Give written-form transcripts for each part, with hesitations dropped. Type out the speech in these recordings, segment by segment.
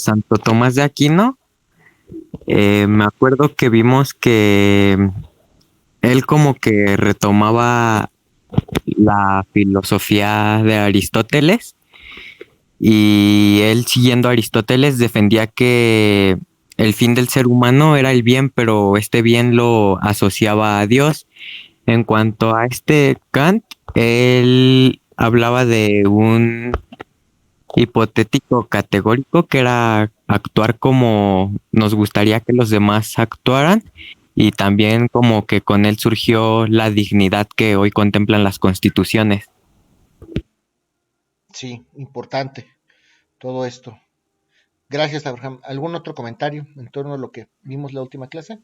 Santo Tomás de Aquino, me acuerdo que vimos que él como que retomaba la filosofía de Aristóteles y él siguiendo a Aristóteles defendía que el fin del ser humano era el bien, pero este bien lo asociaba a Dios. En cuanto a este Kant, él hablaba de un hipotético categórico que era actuar como nos gustaría que los demás actuaran y también como que con él surgió la dignidad que hoy contemplan las constituciones. Sí, importante todo esto. Gracias, Abraham. ¿Algún otro comentario en torno a lo que vimos la última clase?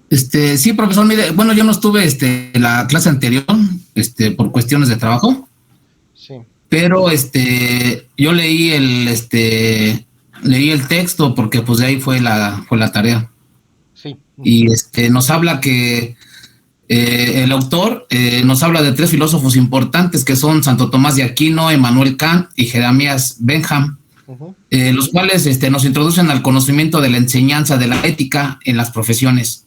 Sí, profesor, mire, bueno, yo no estuve en la clase anterior, por cuestiones de trabajo, Sí. pero yo leí el texto porque pues de ahí fue la tarea. Sí. Y nos habla que el autor nos habla de tres filósofos importantes que son Santo Tomás de Aquino, Emmanuel Kant y Jeremías Bentham, Uh-huh. los cuales nos introducen al conocimiento de la enseñanza de la ética en las profesiones.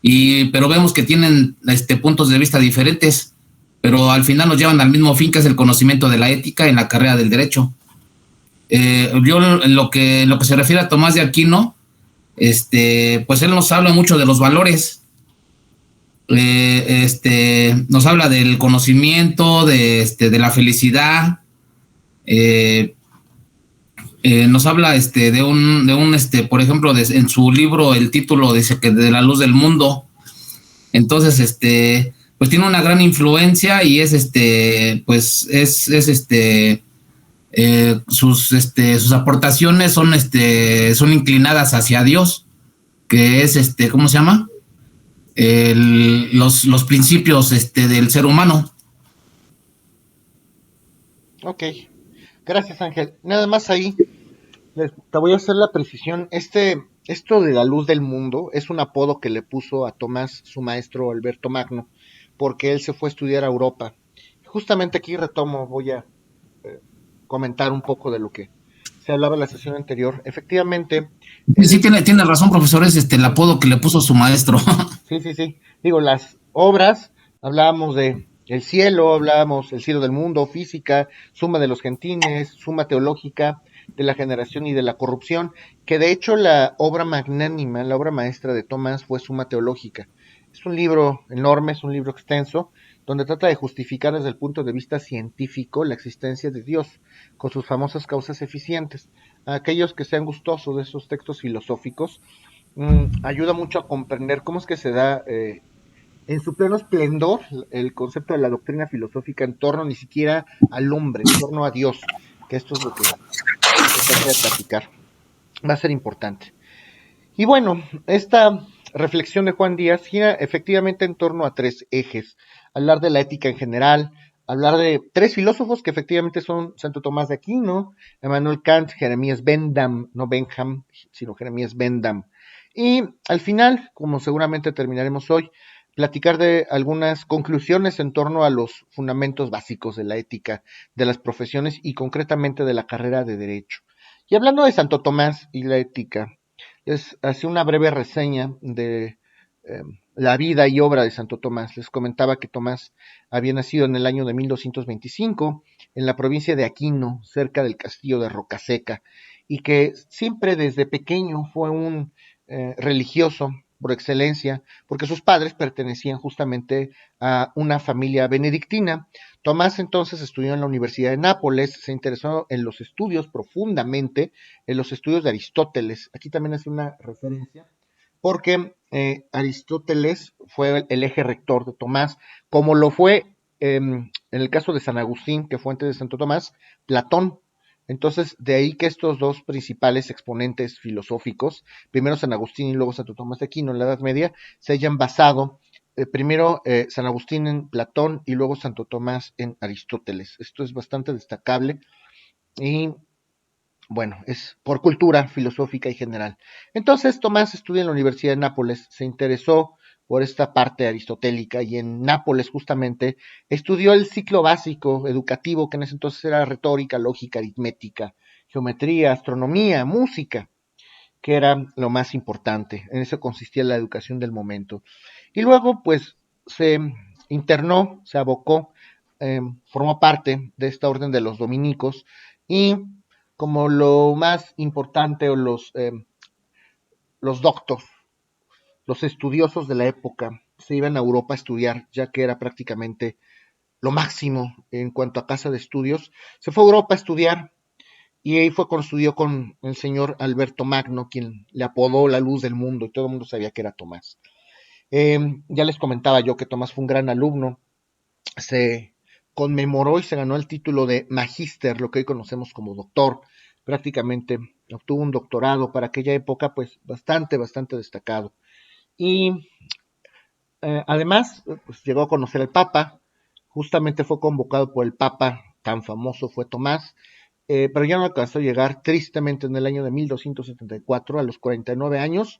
Pero vemos que tienen puntos de vista diferentes, pero al final nos llevan al mismo fin, que es el conocimiento de la ética en la carrera del derecho. Yo en lo que se refiere a Tomás de Aquino, pues él nos habla mucho de los valores. Nos habla del conocimiento, de la felicidad. Nos habla por ejemplo, en su libro el título dice que de la luz del mundo. Entonces, pues tiene una gran influencia y pues sus aportaciones son inclinadas hacia Dios, que es ¿cómo se llama? Los principios del ser humano. Ok. Gracias, Ángel. Nada más ahí te voy a hacer la precisión. Esto de la luz del mundo es un apodo que le puso a Tomás su maestro Alberto Magno, porque él se fue a estudiar a Europa. Justamente aquí retomo, voy a comentar un poco de lo que se hablaba en la sesión anterior. Efectivamente, Sí, tiene razón, profesor, es el apodo que le puso su maestro. sí. Digo, las obras, hablábamos de el cielo, hablábamos el cielo del mundo, física, suma de los gentines, suma teológica de la generación y de la corrupción, que de hecho la obra magnánima, la obra maestra de Tomás fue Suma Teológica. Es un libro enorme, es un libro extenso, donde trata de justificar desde el punto de vista científico la existencia de Dios, con sus famosas causas eficientes. A aquellos que sean gustosos de esos textos filosóficos, ayuda mucho a comprender cómo es que se da en su pleno esplendor el concepto de la doctrina filosófica en torno ni siquiera al hombre, en torno a Dios, que esto es lo que se trata de platicar. Va a ser importante. Y bueno, esta reflexión de Juan Díaz gira efectivamente en torno a tres ejes. Hablar de la ética en general, hablar de tres filósofos que efectivamente son Santo Tomás de Aquino, Emmanuel Kant, Jeremías Bentham, no Benham, sino Jeremías Bentham. Y al final, como seguramente terminaremos hoy, platicar de algunas conclusiones en torno a los fundamentos básicos de la ética de las profesiones y concretamente de la carrera de Derecho. Y hablando de Santo Tomás y la ética, les hacía una breve reseña de la vida y obra de Santo Tomás. Les comentaba que Tomás había nacido en el año de 1225 en la provincia de Aquino, cerca del castillo de Rocaseca, y que siempre desde pequeño fue un religioso por excelencia, porque sus padres pertenecían justamente a una familia benedictina. Tomás entonces estudió en la Universidad de Nápoles, se interesó en los estudios profundamente, en los estudios de Aristóteles. Aquí también hace una referencia, porque Aristóteles fue el eje rector de Tomás, como lo fue en el caso de San Agustín, que fue antes de Santo Tomás, Platón. Entonces, de ahí que estos dos principales exponentes filosóficos, primero San Agustín y luego Santo Tomás de Aquino en la Edad Media, se hayan basado primero San Agustín en Platón y luego Santo Tomás en Aristóteles. Esto es bastante destacable y bueno, es por cultura filosófica y general. Entonces Tomás estudia en la Universidad de Nápoles, se interesó por esta parte aristotélica y en Nápoles justamente estudió el ciclo básico educativo que en ese entonces era retórica, lógica, aritmética, geometría, astronomía, música, que era lo más importante. En eso consistía la educación del momento. Y luego, pues, se internó, se abocó, formó parte de esta orden de los dominicos y como lo más importante o los doctos, los estudiosos de la época, se iban a Europa a estudiar, ya que era prácticamente lo máximo en cuanto a casa de estudios. Se fue a Europa a estudiar y ahí fue cuando estudió con el señor Alberto Magno, quien le apodó la luz del mundo y todo el mundo sabía que era Tomás. Ya les comentaba yo que Tomás fue un gran alumno, se conmemoró y se ganó el título de magíster, lo que hoy conocemos como doctor, prácticamente obtuvo un doctorado para aquella época, pues bastante destacado. Y además, pues llegó a conocer al Papa, justamente fue convocado por el Papa, tan famoso fue Tomás, pero ya no alcanzó a llegar, tristemente en el año de 1274, a los 49 años,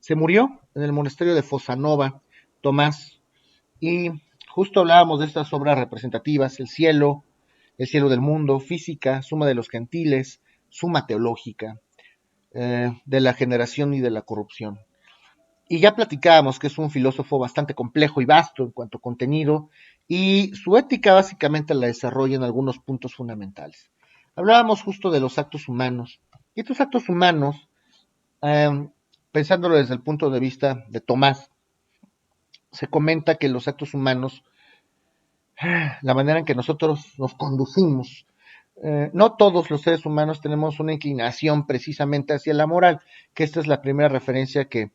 se murió en el monasterio de Fosanova, Tomás, y justo hablábamos de estas obras representativas, el cielo del mundo, física, suma de los gentiles, suma teológica, de la generación y de la corrupción. Y ya platicábamos que es un filósofo bastante complejo y vasto en cuanto a contenido, y su ética básicamente la desarrolla en algunos puntos fundamentales. Hablábamos justo de los actos humanos, y estos actos humanos, pensándolo desde el punto de vista de Tomás, se comenta que los actos humanos, la manera en que nosotros nos conducimos, no todos los seres humanos tenemos una inclinación precisamente hacia la moral, que esta es la primera referencia que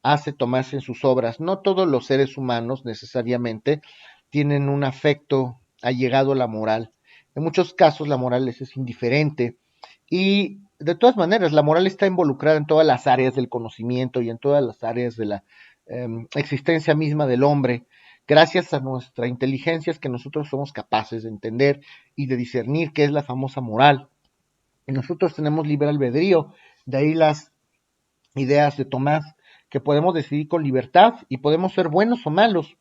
hace Tomás en sus obras. No todos los seres humanos necesariamente tienen un afecto allegado a la moral. En muchos casos la moral les es indiferente y de todas maneras la moral está involucrada en todas las áreas del conocimiento y en todas las áreas de la existencia misma del hombre. Gracias a nuestra inteligencia es que nosotros somos capaces de entender y de discernir qué es la famosa moral. Y nosotros tenemos libre albedrío, de ahí las ideas de Tomás, que podemos decidir con libertad y podemos ser buenos o malos.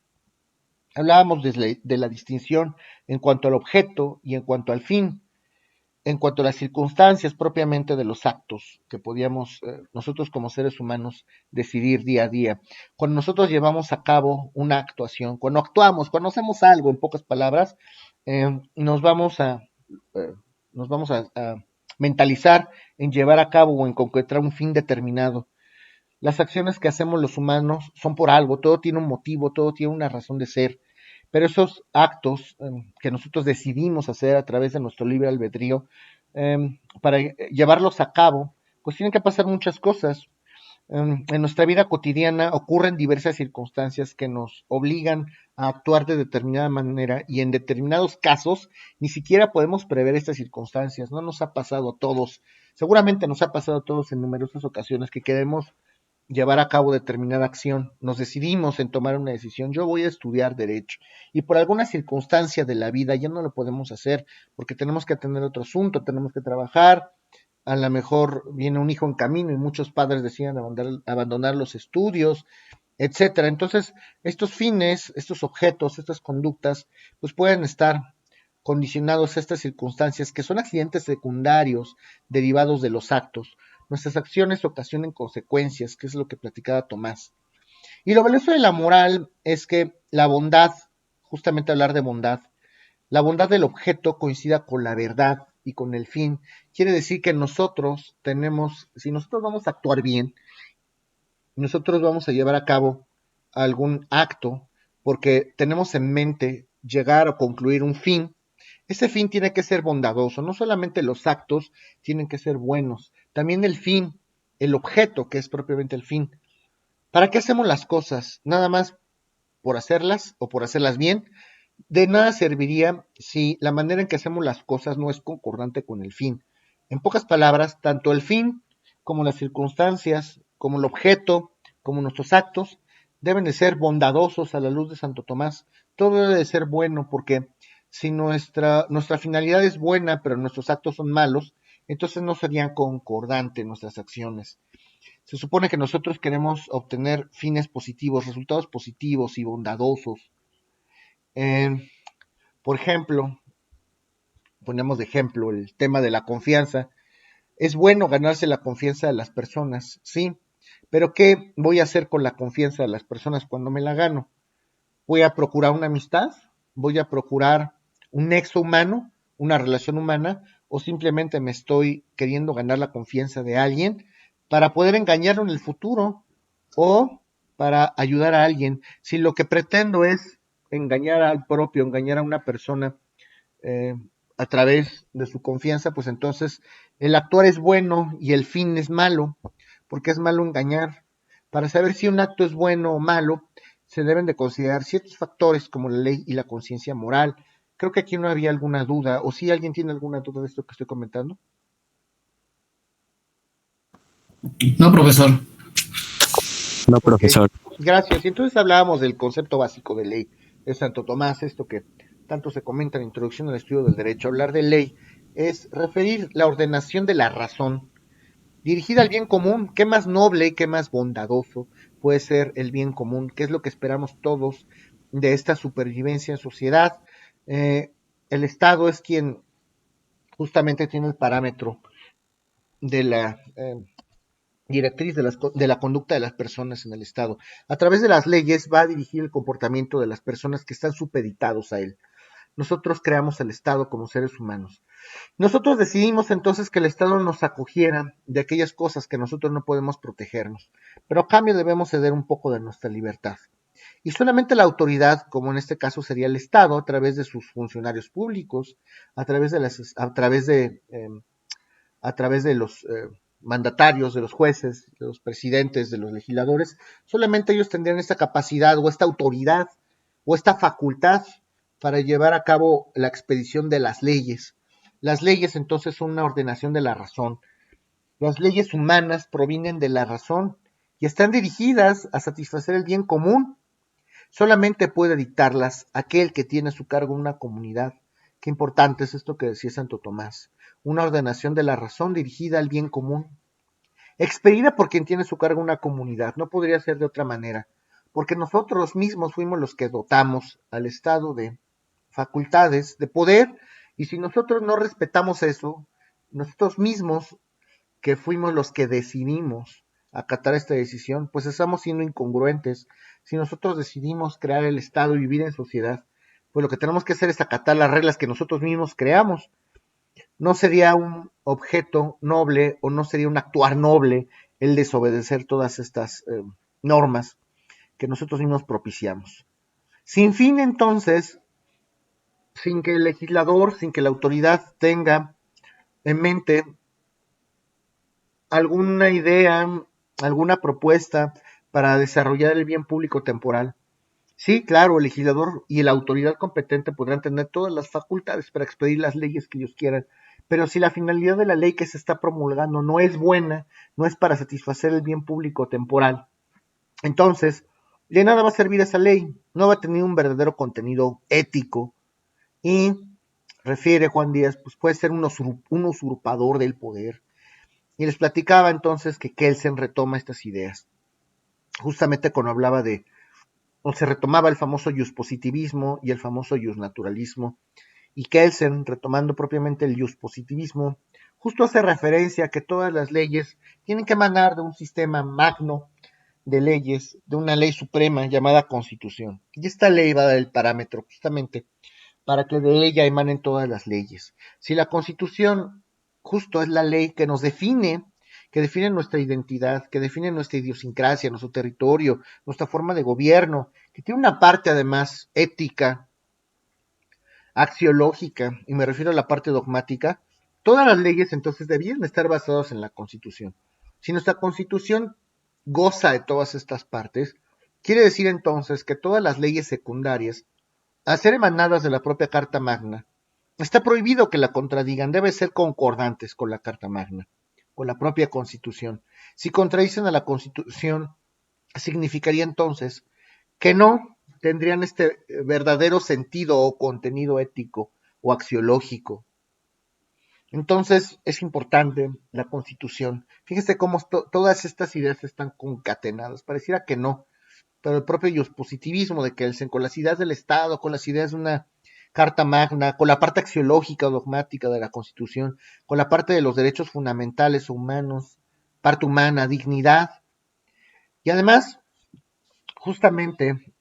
Hablábamos de la distinción en cuanto al objeto y en cuanto al fin, en cuanto a las circunstancias propiamente de los actos que podíamos nosotros como seres humanos decidir día a día. Cuando nosotros llevamos a cabo una actuación, cuando actuamos, cuando hacemos algo, en pocas palabras, nos vamos eh, a mentalizar en llevar a cabo o en concretar un fin determinado. Las acciones que hacemos los humanos son por algo, todo tiene un motivo, todo tiene una razón de ser, pero esos actos que nosotros decidimos hacer a través de nuestro libre albedrío, para llevarlos a cabo, pues tienen que pasar muchas cosas. En nuestra vida cotidiana ocurren diversas circunstancias que nos obligan a actuar de determinada manera y en determinados casos ni siquiera podemos prever estas circunstancias. No nos ha pasado a todos, seguramente nos ha pasado a todos en numerosas ocasiones que queremos llevar a cabo determinada acción, nos decidimos en tomar una decisión, yo voy a estudiar derecho y por alguna circunstancia de la vida ya no lo podemos hacer porque tenemos que atender otro asunto, tenemos que trabajar, a lo mejor viene un hijo en camino y muchos padres deciden abandonar los estudios, etcétera. Entonces, estos fines, estos objetos, estas conductas, pues pueden estar condicionados a estas circunstancias que son accidentes secundarios derivados de los actos. Nuestras acciones ocasionan consecuencias, que es lo que platicaba Tomás. Y lo valioso de la moral es que la bondad, justamente hablar de bondad, la bondad del objeto coincida con la verdad y con el fin. Quiere decir que nosotros tenemos, si nosotros vamos a actuar bien, nosotros vamos a llevar a cabo algún acto porque tenemos en mente llegar o concluir un fin. Ese fin tiene que ser bondadoso, no solamente los actos tienen que ser buenos, también el fin, el objeto que es propiamente el fin. ¿Para qué hacemos las cosas? Nada más por hacerlas o por hacerlas bien. De nada serviría si la manera en que hacemos las cosas no es concordante con el fin. En pocas palabras, tanto el fin como las circunstancias, como el objeto, como nuestros actos, deben de ser bondadosos a la luz de Santo Tomás. Todo debe de ser bueno porque si nuestra finalidad es buena, pero nuestros actos son malos, entonces no serían concordantes nuestras acciones. Se supone que nosotros queremos obtener fines positivos, resultados positivos y bondadosos. Eh, por ejemplo, ponemos de ejemplo el tema de la confianza. Es bueno ganarse la confianza de las personas, sí, pero ¿qué voy a hacer con la confianza de las personas cuando me la gano? ¿Voy a procurar una amistad? ¿Voy a procurar un nexo humano, una relación humana? ¿O simplemente me estoy queriendo ganar la confianza de alguien para poder engañarlo en el futuro o para ayudar a alguien? Si lo que pretendo es engañar al propio, engañar a una persona eh, a través de su confianza, pues entonces el actuar es bueno y el fin es malo, porque es malo engañar. Para saber si un acto es bueno o malo, se deben de considerar ciertos factores como la ley y la conciencia moral. Creo que aquí no había alguna duda, o si alguien tiene alguna duda de esto que estoy comentando. No, profesor. No, Ok, profesor. gracias. Y entonces hablábamos del concepto básico de ley de Santo Tomás, esto que tanto se comenta en la introducción al estudio del derecho. Hablar de ley es referir la ordenación de la razón dirigida al bien común. ¿Qué más noble, qué más bondadoso puede ser el bien común? ¿Qué es lo que esperamos todos de esta supervivencia en sociedad? El Estado es quien justamente tiene el parámetro de la directriz de la conducta de las personas en el Estado. A través de las leyes va a dirigir el comportamiento de las personas que están supeditados a él. Nosotros creamos el Estado como seres humanos. Nosotros decidimos entonces que el Estado nos acogiera de aquellas cosas que nosotros no podemos protegernos, pero a cambio debemos ceder un poco de nuestra libertad. Y solamente la autoridad, como en este caso sería el Estado, a través de sus funcionarios públicos, a través de los mandatarios, de los jueces, de los presidentes, de los legisladores, solamente ellos tendrían esta capacidad o esta autoridad o esta facultad para llevar a cabo la expedición de las leyes. Las leyes entonces son una ordenación de la razón. Las leyes humanas provienen de la razón y están dirigidas a satisfacer el bien común. Solamente puede dictarlas aquel que tiene a su cargo una comunidad. Qué importante es esto que decía Santo Tomás. Una ordenación de la razón dirigida al bien común. Expedida por quien tiene a su cargo una comunidad. No podría ser de otra manera. Porque nosotros mismos fuimos los que dotamos al Estado de facultades, de poder. Y si nosotros no respetamos eso, nosotros mismos que fuimos los que decidimos acatar esta decisión, pues estamos siendo incongruentes. Si nosotros decidimos crear el Estado y vivir en sociedad, pues lo que tenemos que hacer es acatar las reglas que nosotros mismos creamos. No sería un objeto noble o no sería un actuar noble el desobedecer todas estas normas que nosotros mismos propiciamos. Sin fin, entonces, sin que el legislador, sin que la autoridad tenga en mente alguna idea, alguna propuesta para desarrollar el bien público temporal. Sí, claro, el legislador y la autoridad competente podrán tener todas las facultades para expedir las leyes que ellos quieran, pero si la finalidad de la ley que se está promulgando no es buena, no es para satisfacer el bien público temporal, entonces de nada va a servir esa ley, no va a tener un verdadero contenido ético y, refiere Juan Díaz, pues puede ser un usurpador del poder. Y les platicaba entonces que Kelsen retoma estas ideas, justamente cuando hablaba de, o se retomaba el famoso positivismo y el famoso naturalismo, y Kelsen, retomando propiamente el positivismo, justo hace referencia a que todas las leyes tienen que emanar de un sistema magno de leyes, de una ley suprema llamada Constitución. Y esta ley va a dar el parámetro justamente para que de ella emanen todas las leyes. Si la Constitución justo es la ley que define nuestra identidad, que define nuestra idiosincrasia, nuestro territorio, nuestra forma de gobierno, que tiene una parte además ética, axiológica, y me refiero a la parte dogmática, todas las leyes entonces debían estar basadas en la Constitución. Si nuestra Constitución goza de todas estas partes, quiere decir entonces que todas las leyes secundarias, al ser emanadas de la propia Carta Magna, está prohibido que la contradigan, debe ser concordantes con la Carta Magna, con la propia Constitución. Si contradicen a la Constitución, significaría entonces que no tendrían este verdadero sentido o contenido ético o axiológico. Entonces es importante la Constitución. Fíjese cómo todas estas ideas están concatenadas. Pareciera que no, pero el propio positivismo de Kelsen, con las ideas del Estado, con las ideas de una Carta Magna, con la parte axiológica o dogmática de la Constitución, con la parte de los derechos fundamentales o humanos, parte humana, dignidad, y además, justamente,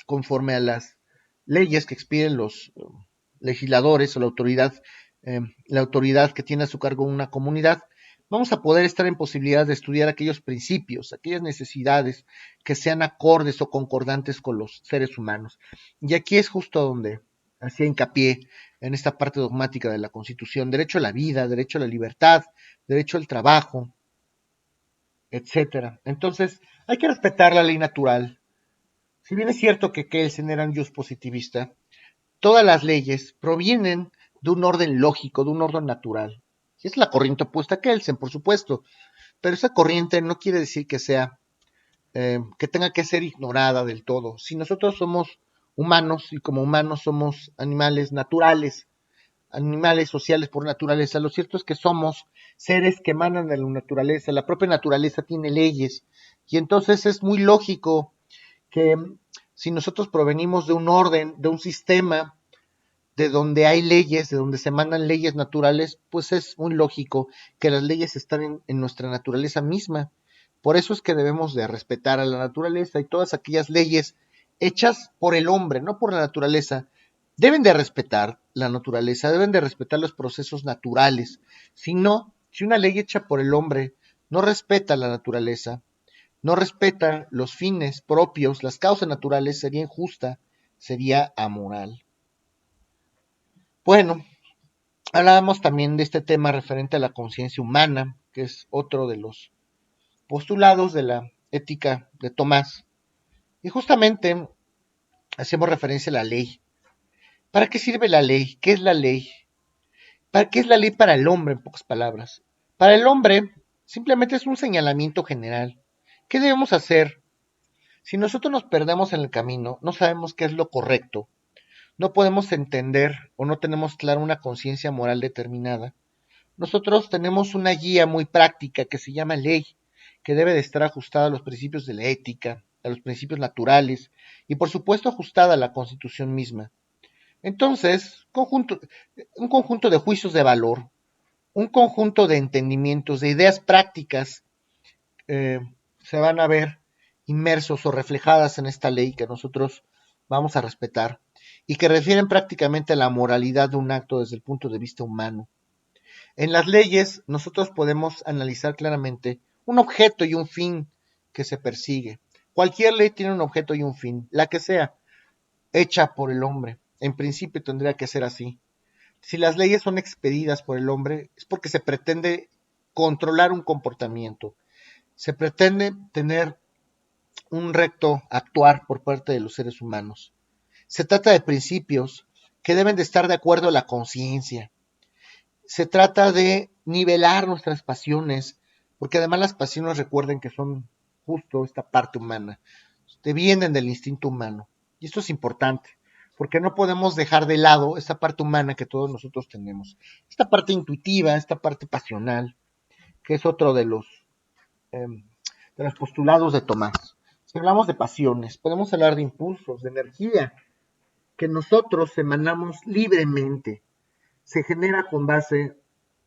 conforme a las leyes que expiden los legisladores o la autoridad que tiene a su cargo una comunidad, vamos a poder estar en posibilidad de estudiar aquellos principios, aquellas necesidades que sean acordes o concordantes con los seres humanos. Y aquí es justo donde hacía hincapié en esta parte dogmática de la Constitución: derecho a la vida, derecho a la libertad, derecho al trabajo, etcétera. Entonces, hay que respetar la ley natural. Si bien es cierto que Kelsen era un positivista, todas las leyes provienen de un orden lógico, de un orden natural. Y es la corriente opuesta a Kelsen, por supuesto, pero esa corriente no quiere decir que sea, que tenga que ser ignorada del todo. Si nosotros somos humanos y como humanos somos animales naturales, animales sociales por naturaleza, lo cierto es que somos seres que emanan de la naturaleza. La propia naturaleza tiene leyes y entonces es muy lógico que si nosotros provenimos de un orden, de un sistema, de donde hay leyes, de donde se mandan leyes naturales, pues es muy lógico que las leyes están en nuestra naturaleza misma. Por eso es que debemos de respetar a la naturaleza, y todas aquellas leyes hechas por el hombre, no por la naturaleza, deben de respetar la naturaleza, deben de respetar los procesos naturales. Si no, si una ley hecha por el hombre no respeta la naturaleza, no respeta los fines propios, las causas naturales, sería injusta, sería amoral. Bueno, hablábamos también de este tema referente a la conciencia humana, que es otro de los postulados de la ética de Tomás. Y justamente hacemos referencia a la ley. ¿Para qué sirve la ley? ¿Qué es la ley? ¿Para qué es la ley para el hombre, en pocas palabras? Para el hombre simplemente es un señalamiento general. ¿Qué debemos hacer? Si nosotros nos perdemos en el camino, no sabemos qué es lo correcto, no podemos entender o no tenemos clara una conciencia moral determinada, nosotros tenemos una guía muy práctica que se llama ley, que debe de estar ajustada a los principios de la ética, a los principios naturales y por supuesto ajustada a la Constitución misma. Entonces, un conjunto de juicios de valor, un conjunto de entendimientos, de ideas prácticas, eh, se van a ver inmersos o reflejadas en esta ley que nosotros vamos a respetar y que refieren prácticamente a la moralidad de un acto desde el punto de vista humano. En las leyes nosotros podemos analizar claramente un objeto y un fin que se persigue. Cualquier ley tiene un objeto y un fin, la que sea, hecha por el hombre. En principio tendría que ser así. Si las leyes son expedidas por el hombre, es porque se pretende controlar un comportamiento, se pretende tener un recto actuar por parte de los seres humanos. Se trata de principios que deben de estar de acuerdo a la conciencia. Se trata de nivelar nuestras pasiones, porque además las pasiones, recuerden que son justo esta parte humana, vienen del instinto humano. Y esto es importante, porque no podemos dejar de lado esta parte humana que todos nosotros tenemos. Esta parte intuitiva, esta parte pasional, que es otro eh, de los postulados de Tomás. Si hablamos de pasiones, podemos hablar de impulsos, de energía, que nosotros emanamos libremente. Se genera con base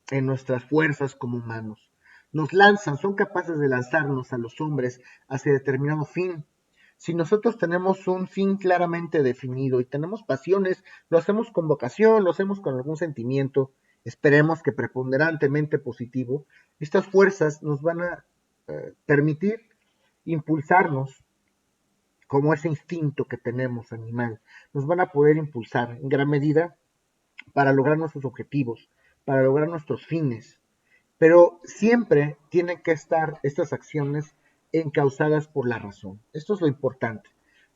en nuestras fuerzas como humanos. Nos lanzan, son capaces de lanzarnos a los hombres hacia determinado fin. Si nosotros tenemos un fin claramente definido y tenemos pasiones, lo hacemos con vocación, lo hacemos con algún sentimiento, esperemos que preponderantemente positivo, estas fuerzas nos van a permitir impulsarnos como ese instinto que tenemos animal, nos van a poder impulsar en gran medida para lograr nuestros objetivos, para lograr nuestros fines. Pero siempre tienen que estar estas acciones encausadas por la razón. Esto es lo importante.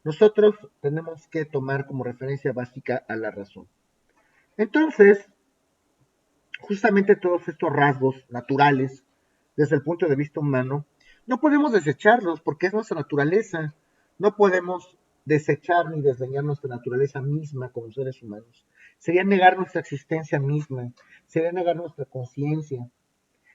Nosotros tenemos que tomar como referencia básica a la razón. Entonces, justamente todos estos rasgos naturales, desde el punto de vista humano, no podemos desecharlos porque es nuestra naturaleza. No podemos desechar ni desdeñar nuestra naturaleza misma como seres humanos. Sería negar nuestra existencia misma, sería negar nuestra conciencia,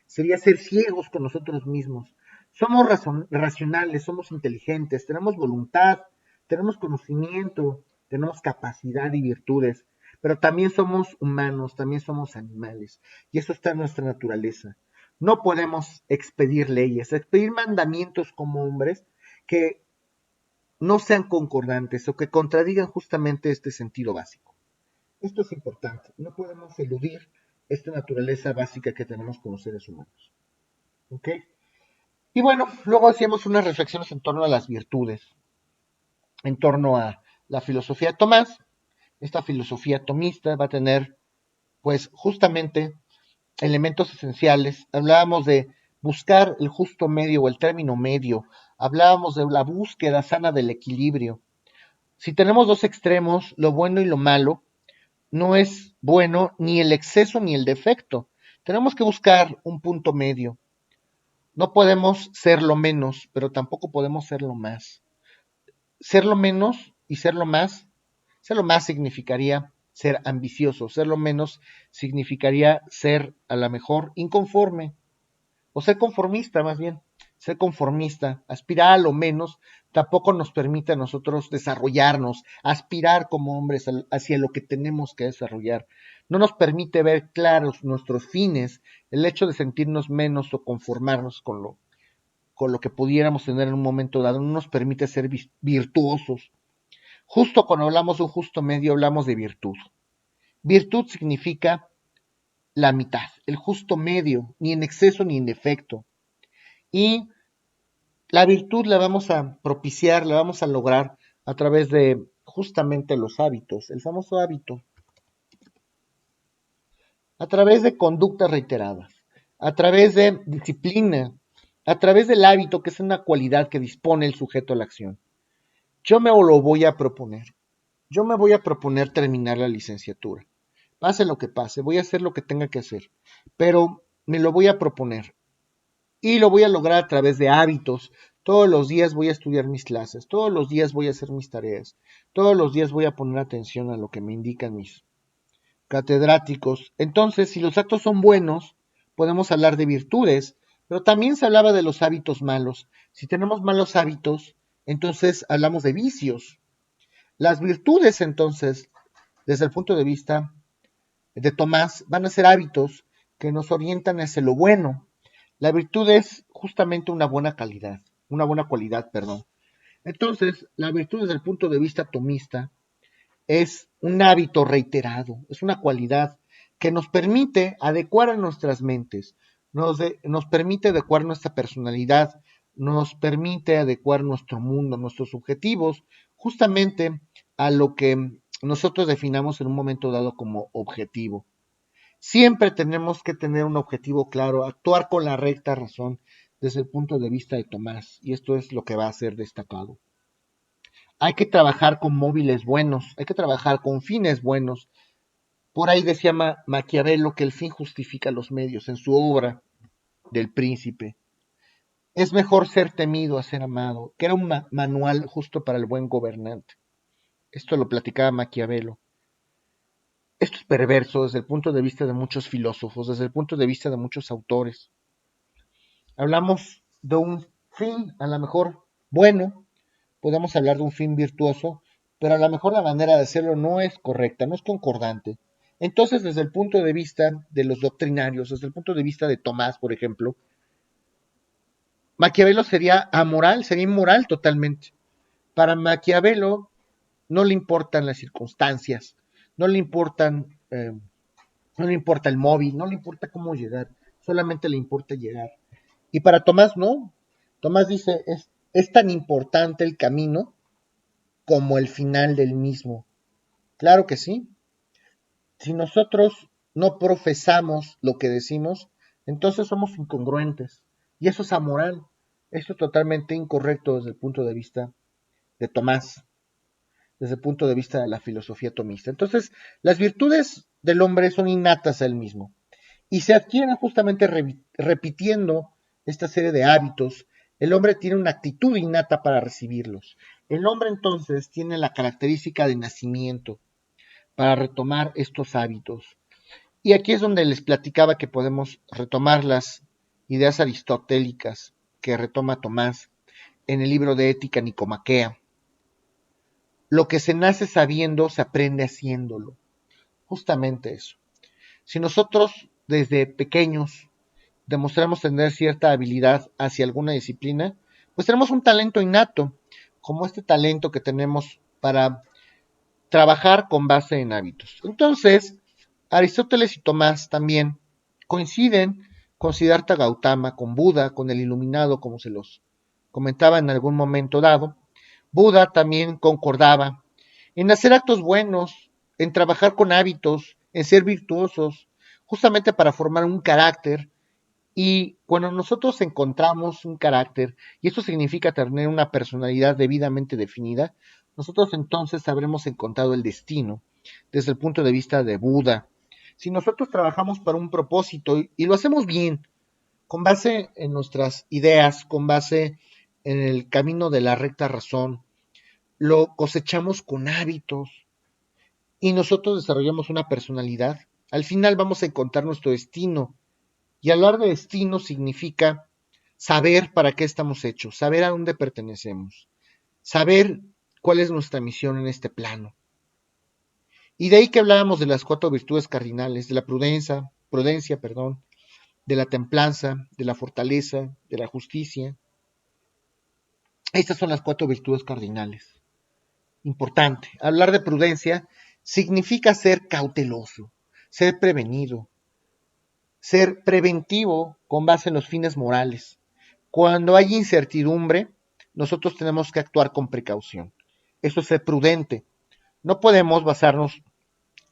sería ser ciegos con nosotros mismos. Somos racionales, somos inteligentes, tenemos voluntad, tenemos conocimiento, tenemos capacidad y virtudes. pero también somos humanos, también somos animales, y eso está en nuestra naturaleza. No podemos expedir leyes, expedir mandamientos como hombres que no sean concordantes o que contradigan justamente este sentido básico. Esto es importante, no podemos eludir esta naturaleza básica que tenemos como seres humanos. ¿Ok? Y bueno, luego hacíamos unas reflexiones en torno a las virtudes, en torno a la filosofía de Tomás. Esta filosofía tomista va a tener, pues, justamente elementos esenciales. Hablábamos de buscar el justo medio o el término medio. Hablábamos de la búsqueda sana del equilibrio. Si tenemos dos extremos, lo bueno y lo malo, no es bueno ni el exceso ni el defecto. Tenemos que buscar un punto medio. No podemos ser lo menos, pero tampoco podemos ser lo más. Ser lo menos y ser lo más significaría ser ambicioso, ser lo menos significaría ser a lo mejor inconforme, o ser conformista más bien. Ser conformista, aspirar a lo menos, tampoco nos permite a nosotros desarrollarnos, aspirar como hombres hacia lo que tenemos que desarrollar. No nos permite ver claros nuestros fines, el hecho de sentirnos menos o conformarnos con lo que pudiéramos tener en un momento dado, no nos permite ser virtuosos. Justo cuando hablamos de un justo medio, hablamos de virtud. Virtud significa la mitad, el justo medio, ni en exceso ni en defecto. Y la virtud la vamos a propiciar, la vamos a lograr a través de justamente los hábitos, el famoso hábito, a través de conductas reiteradas, a través de disciplina, a través del hábito, que es una cualidad que dispone el sujeto a la acción. Yo me lo voy a proponer. Yo me voy a proponer terminar la licenciatura. Pase lo que pase, voy a hacer lo que tenga que hacer, pero me lo voy a proponer. Y lo voy a lograr a través de hábitos. Todos los días voy a estudiar mis clases, todos los días voy a hacer mis tareas, todos los días voy a poner atención a lo que me indican mis catedráticos. Entonces, si los actos son buenos, podemos hablar de virtudes, pero también se hablaba de los hábitos malos. Si tenemos malos hábitos, entonces hablamos de vicios. Las virtudes, entonces, desde el punto de vista de Tomás, van a ser hábitos que nos orientan hacia lo bueno. La virtud es justamente una buena calidad, una buena cualidad, perdón. Entonces, la virtud desde el punto de vista tomista es un hábito reiterado, es una cualidad que nos permite adecuar a nuestras mentes, nos permite adecuar nuestra personalidad, nos permite adecuar nuestro mundo, nuestros objetivos, justamente a lo que nosotros definamos en un momento dado como objetivo. Siempre tenemos que tener un objetivo claro, actuar con la recta razón desde el punto de vista de Tomás, y esto es lo que va a ser destacado. Hay que trabajar con móviles buenos, hay que trabajar con fines buenos. Por ahí decía Maquiavelo que el fin justifica los medios en su obra del Príncipe. Es mejor ser temido a ser amado, que era un manual justo para el buen gobernante. Esto lo platicaba Maquiavelo. Esto es perverso desde el punto de vista de muchos filósofos, desde el punto de vista de muchos autores. Hablamos de un fin, a lo mejor bueno, podemos hablar de un fin virtuoso, pero a lo mejor la manera de hacerlo no es correcta, no es concordante. Entonces, desde el punto de vista de los doctrinarios, desde el punto de vista de Tomás, por ejemplo, Maquiavelo sería amoral, sería inmoral totalmente. Para Maquiavelo no le importan las circunstancias, no le importan, no le importa el móvil, no le importa cómo llegar, solamente le importa llegar. Y para Tomás no. Tomás dice, es tan importante el camino como el final del mismo. Claro que sí. Si nosotros no profesamos lo que decimos, entonces somos incongruentes. Y eso es amoral. Eso es totalmente incorrecto desde el punto de vista de Tomás, desde el punto de vista de la filosofía tomista. Entonces, las virtudes del hombre son innatas a él mismo y se adquieren justamente repitiendo esta serie de hábitos. El hombre tiene una actitud innata para recibirlos. El hombre entonces tiene la característica de nacimiento para retomar estos hábitos. Y aquí es donde les platicaba que podemos retomar las ideas aristotélicas que retoma Tomás en el libro de Ética Nicomaquea. Lo que se nace sabiendo se aprende haciéndolo. justamente eso. Si nosotros desde pequeños demostramos tener cierta habilidad hacia alguna disciplina, pues tenemos un talento innato, como este talento que tenemos para trabajar con base en hábitos. Entonces, Aristóteles y Tomás también coinciden con Siddhartha Gautama, con Buda, con el iluminado, como se los comentaba en algún momento dado. Buda también concordaba en hacer actos buenos, en trabajar con hábitos, en ser virtuosos, justamente para formar un carácter. Y cuando nosotros encontramos un carácter, y eso significa tener una personalidad debidamente definida, nosotros entonces habremos encontrado el destino desde el punto de vista de Buda. Si nosotros trabajamos para un propósito y lo hacemos bien, con base en nuestras ideas, con base en el camino de la recta razón, lo cosechamos con hábitos y nosotros desarrollamos una personalidad, al final vamos a encontrar nuestro destino. Y hablar de destino significa saber para qué estamos hechos, saber a dónde pertenecemos, saber cuál es nuestra misión en este plano. Y de ahí que hablábamos de las 4 virtudes cardinales, de la prudencia, de la templanza, de la fortaleza, de la justicia. Estas son las 4 virtudes cardinales. Importante. Hablar de prudencia significa ser cauteloso, ser prevenido, ser preventivo con base en los fines morales. Cuando hay incertidumbre, nosotros tenemos que actuar con precaución. Eso es ser prudente. No podemos basarnos,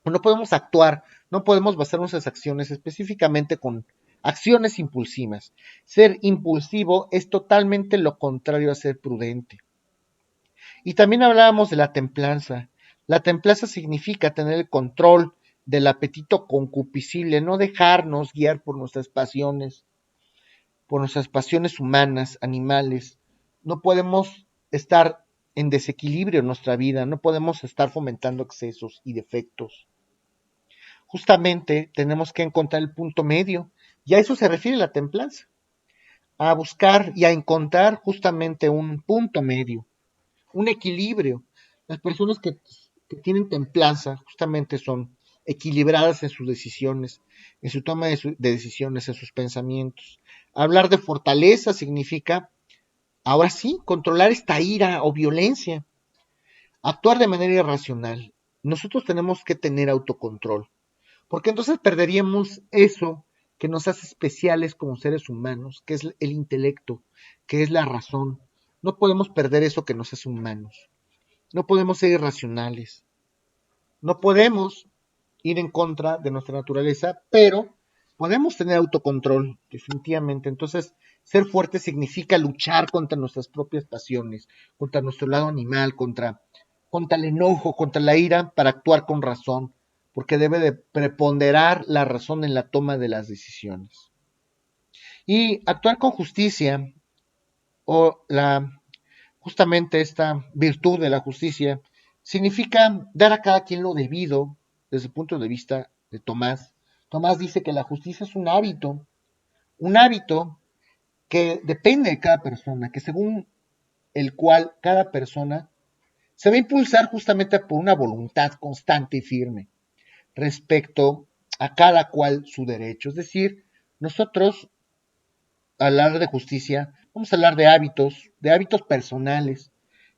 no podemos actuar, no podemos basar nuestras acciones específicamente con acciones impulsivas. Ser impulsivo es totalmente lo contrario a ser prudente. Y también hablábamos de la templanza. La templanza significa tener el control del apetito concupiscible, no dejarnos guiar por nuestras pasiones humanas, animales. No podemos estar en desequilibrio en nuestra vida, no podemos estar fomentando excesos y defectos. Justamente tenemos que encontrar el punto medio, y a eso se refiere la templanza, a buscar y a encontrar justamente un punto medio, un equilibrio. Las personas que tienen templanza justamente son equilibradas en sus decisiones, en su toma de decisiones, en sus pensamientos. Hablar de fortaleza significa, ahora sí, controlar esta ira o violencia, actuar de manera irracional. Nosotros tenemos que tener autocontrol, porque entonces perderíamos eso que nos hace especiales como seres humanos, que es el intelecto, que es la razón. No podemos perder eso que nos hace humanos. No podemos ser irracionales. No podemos ir en contra de nuestra naturaleza, pero podemos tener autocontrol, definitivamente. Entonces, ser fuerte significa luchar contra nuestras propias pasiones, contra nuestro lado animal, contra el enojo, contra la ira, para actuar con razón, porque debe de preponderar la razón en la toma de las decisiones. Y actuar con justicia, o justamente esta virtud de la justicia, significa dar a cada quien lo debido desde el punto de vista de Tomás. Tomás dice que la justicia es un hábito que depende de cada persona, que según el cual cada persona se va a impulsar justamente por una voluntad constante y firme respecto a cada cual su derecho. Es decir, nosotros, al hablar de justicia, vamos a hablar de hábitos personales.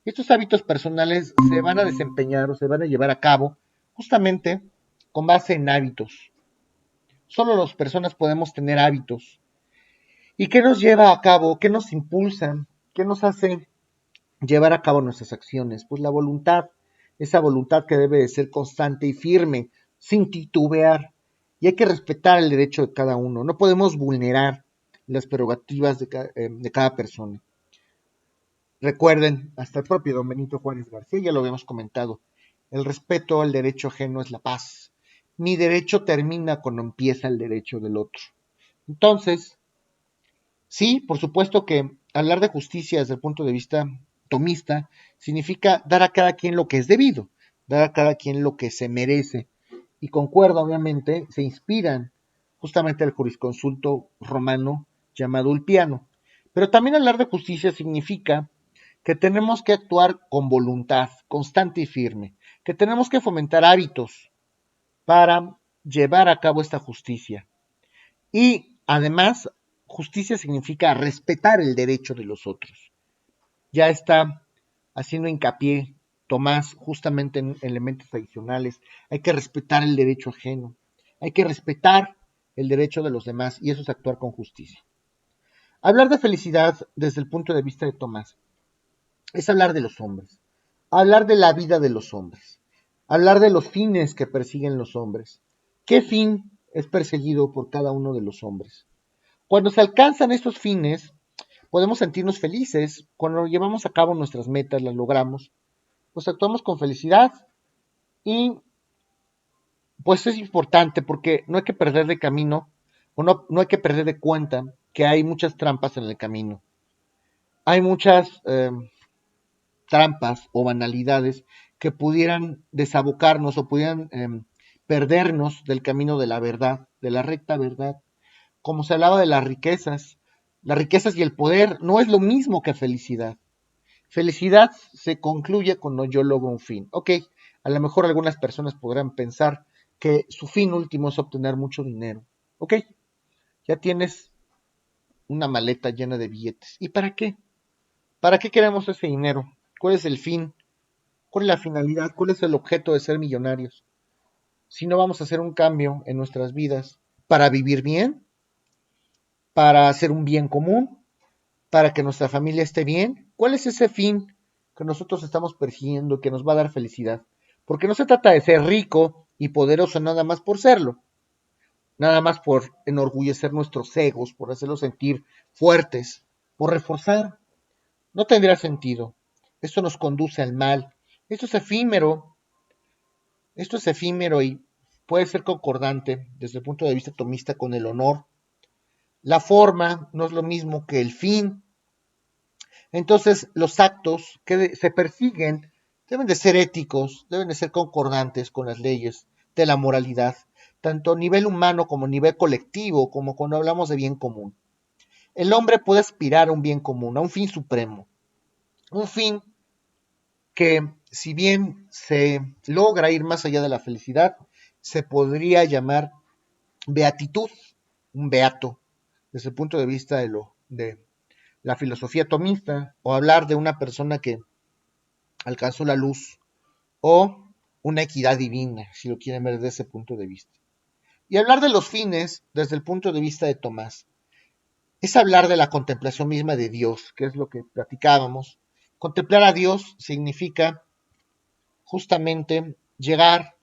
Estos hábitos personales se van a desempeñar o se van a llevar a cabo justamente con base en hábitos. Solo las personas podemos tener hábitos. ¿Y qué nos lleva a cabo? ¿Qué nos impulsa? ¿Qué nos hace llevar a cabo nuestras acciones? Pues la voluntad, esa voluntad que debe de ser constante y firme, sin titubear. Y hay que respetar el derecho de cada uno. No podemos vulnerar las prerrogativas de cada persona. Recuerden, hasta el propio don Benito Juárez García, ya lo habíamos comentado, el respeto al derecho ajeno es la paz. Mi derecho termina cuando empieza el derecho del otro. Entonces, sí, por supuesto que hablar de justicia desde el punto de vista tomista significa dar a cada quien lo que es debido, dar a cada quien lo que se merece. Y concuerda, obviamente, se inspiran justamente el jurisconsulto romano llamado Ulpiano. Pero también hablar de justicia significa que tenemos que actuar con voluntad constante y firme, que tenemos que fomentar hábitos para llevar a cabo esta justicia. Y además, justicia significa respetar el derecho de los otros. Ya está haciendo hincapié Tomás justamente en elementos adicionales. Hay que respetar el derecho ajeno, hay que respetar el derecho de los demás, y eso es actuar con justicia. Hablar de felicidad desde el punto de vista de Tomás es hablar de los hombres, hablar de la vida de los hombres, hablar de los fines que persiguen los hombres. ¿Qué fin es perseguido por cada uno de los hombres? Cuando se alcanzan estos fines, podemos sentirnos felices. Cuando llevamos a cabo nuestras metas, las logramos, pues actuamos con felicidad. Y pues es importante porque no hay que perder de camino, o no hay que perder de cuenta que hay muchas trampas en el camino. Hay muchas trampas o banalidades que pudieran desabocarnos o pudieran perdernos del camino de la verdad, de la recta verdad. Como se hablaba de las riquezas y el poder no es lo mismo que felicidad. Felicidad se concluye cuando yo logro un fin. Ok, a lo mejor algunas personas podrán pensar que su fin último es obtener mucho dinero. Ok, ya tienes una maleta llena de billetes. ¿Y para qué? ¿Para qué queremos ese dinero? ¿Cuál es el fin? ¿Cuál es la finalidad? ¿Cuál es el objeto de ser millonarios? Si no vamos a hacer un cambio en nuestras vidas para vivir bien, para hacer un bien común, para que nuestra familia esté bien, ¿cuál es ese fin que nosotros estamos persiguiendo que nos va a dar felicidad? Porque no se trata de ser rico y poderoso nada más por serlo, nada más por enorgullecer nuestros egos, por hacerlos sentir fuertes, por reforzar. No tendría sentido. Esto nos conduce al mal. Esto es efímero. Esto es efímero y puede ser concordante desde el punto de vista tomista con el honor. La forma no es lo mismo que el fin. Entonces, los actos que se persiguen deben de ser éticos, deben de ser concordantes con las leyes de la moralidad, tanto a nivel humano como a nivel colectivo, como cuando hablamos de bien común. El hombre puede aspirar a un bien común, a un fin supremo, un fin que, si bien se logra ir más allá de la felicidad, se podría llamar beatitud, un beato, desde el punto de vista de la filosofía tomista, o hablar de una persona que alcanzó la luz, o una equidad divina, si lo quieren ver desde ese punto de vista. Y hablar de los fines desde el punto de vista de Tomás es hablar de la contemplación misma de Dios, que es lo que platicábamos. Contemplar a Dios significa justamente llegar,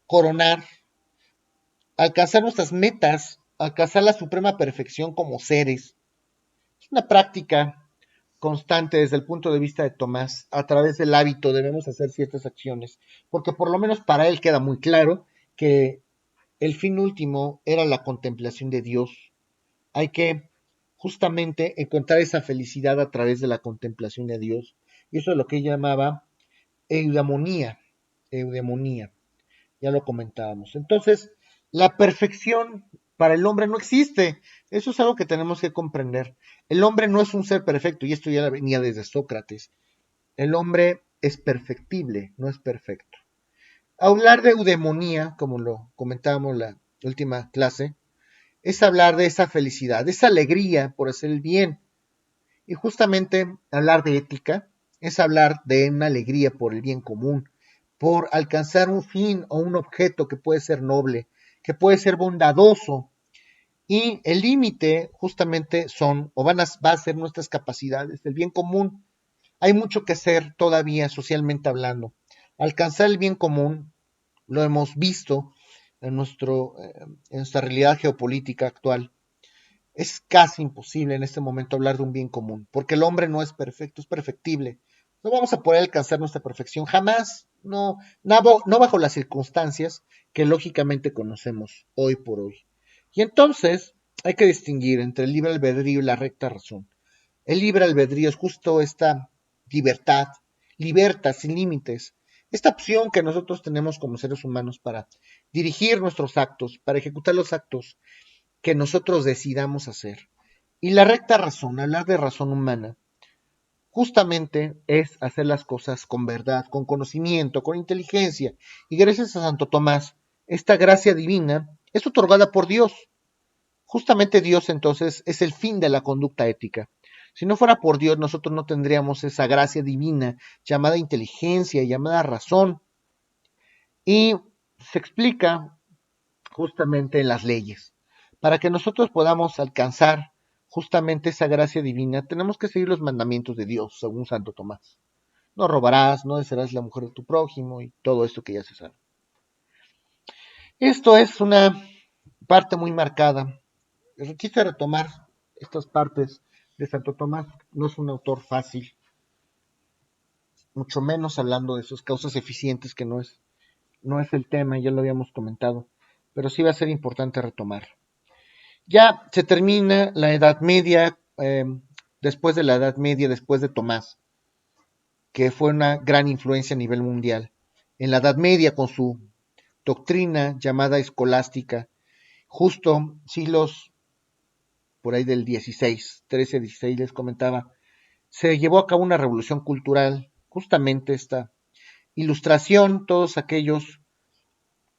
coronar, alcanzar nuestras metas, alcanzar la suprema perfección como seres. Es una práctica constante desde el punto de vista de Tomás. A través del hábito debemos hacer ciertas acciones, porque por lo menos para él queda muy claro que el fin último era la contemplación de Dios. Hay que justamente encontrar esa felicidad a través de la contemplación de Dios. Y eso es lo que él llamaba eudemonía. Eudemonía. Ya lo comentábamos. Entonces, la perfección para el hombre no existe. Eso es algo que tenemos que comprender. El hombre no es un ser perfecto, y esto ya venía desde Sócrates. El hombre es perfectible, no es perfecto. Hablar de eudemonía, como lo comentábamos en la última clase, es hablar de esa felicidad, de esa alegría por hacer el bien. Y justamente hablar de ética es hablar de una alegría por el bien común, por alcanzar un fin o un objeto que puede ser noble, que puede ser bondadoso. Y el límite justamente son o va a ser nuestras capacidades, el bien común. Hay mucho que hacer todavía socialmente hablando. Alcanzar el bien común lo hemos visto en nuestra realidad geopolítica actual. Es casi imposible en este momento hablar de un bien común, porque el hombre no es perfecto, es perfectible. No vamos a poder alcanzar nuestra perfección jamás, no bajo las circunstancias que lógicamente conocemos hoy por hoy. Y entonces hay que distinguir entre el libre albedrío y la recta razón. El libre albedrío es justo esta libertad, libertad sin límites, esta opción que nosotros tenemos como seres humanos para dirigir nuestros actos, para ejecutar los actos que nosotros decidamos hacer. Y la recta razón, hablar de razón humana, justamente es hacer las cosas con verdad, con conocimiento, con inteligencia. Y gracias a Santo Tomás esta gracia divina es otorgada por Dios. Justamente Dios entonces es el fin de la conducta ética. Si no fuera por Dios, nosotros no tendríamos esa gracia divina llamada inteligencia, llamada razón, y se explica justamente en las leyes. Para que nosotros podamos alcanzar justamente esa gracia divina, tenemos que seguir los mandamientos de Dios, según Santo Tomás. No robarás, no desearás la mujer de tu prójimo y todo esto que ya se sabe. Esto es una parte muy marcada. Quise retomar estas partes de Santo Tomás. No es un autor fácil, mucho menos hablando de sus causas eficientes, que no es el tema, ya lo habíamos comentado, pero sí va a ser importante retomar. Ya se termina la Edad Media, después de la Edad Media, después de Tomás, que fue una gran influencia a nivel mundial. En la Edad Media, con su doctrina llamada escolástica, justo siglos por ahí del 16, 13, 16 les comentaba, se llevó a cabo una revolución cultural, justamente esta ilustración,